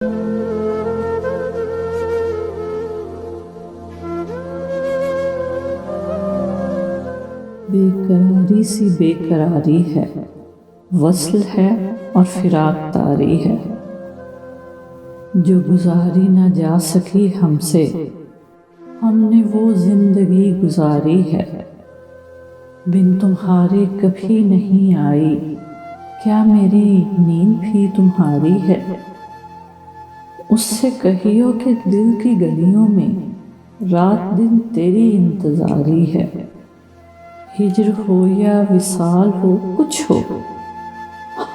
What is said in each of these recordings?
بے قراری سی بے قراری ہے، وصل ہے اور فراق طاری ہے، جو گزاری نہ جا سکی ہم سے، ہم نے وہ زندگی گزاری ہے۔ بن تمہارے کبھی نہیں آئی، کیا میری نیند بھی تمہاری ہے؟ اس سے کہیو کہ دل کی گلیوں میں رات دن تیری انتظاری ہے۔ ہجر ہو یا وصال ہو کچھ ہو،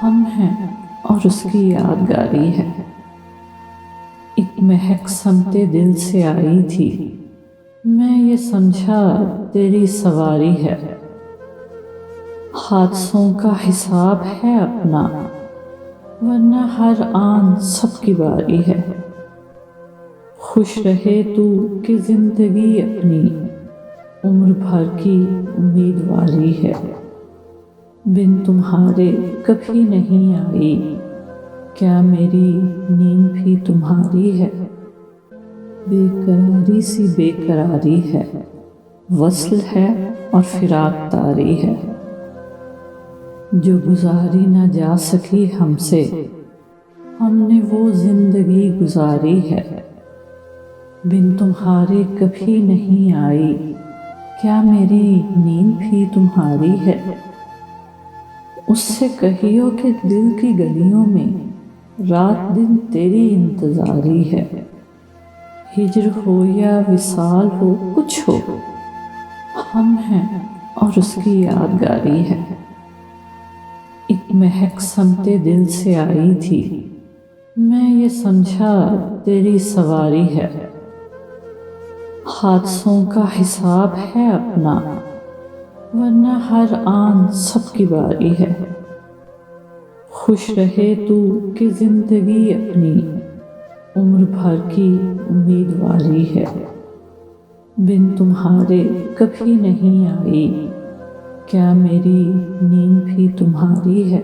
ہم ہیں اور اس کی یادگاری ہے۔ ایک مہک سمت دل سے آئی تھی، میں یہ سمجھا تیری سواری ہے۔ حادثوں کا حساب ہے اپنا، ورنہ ہر آن سب کی باری ہے۔ خوش رہے تو کہ زندگی اپنی عمر بھر کی امیدواری ہے۔ بن تمہارے کبھی نہیں آئی، کیا میری نیند بھی تمہاری ہے؟ بے قراری سی بے قراری ہے، وصل ہے اور فراق طاری ہے، جو گزاری نہ جا سکی ہم سے، ہم نے وہ زندگی گزاری ہے۔ بن تمہارے کبھی نہیں آئی، کیا میری نیند بھی تمہاری ہے؟ اس سے کہیو کہ دل کی گلیوں میں رات دن تیری انتظاری ہے۔ ہجر ہو یا وصال ہو کچھ ہو، ہم ہیں اور اس کی یادگاری ہے۔ ایک مہک سمت دل سے آئی تھی، میں یہ سمجھا تیری سواری ہے۔ حادثوں کا حساب ہے اپنا، ورنہ ہر آن سب کی باری ہے۔ خوش رہے تو کہ زندگی اپنی عمر بھر کی امیدواری ہے۔ بن تمہارے کبھی نہیں آئی، کیا میری نیند بھی تمہاری ہے؟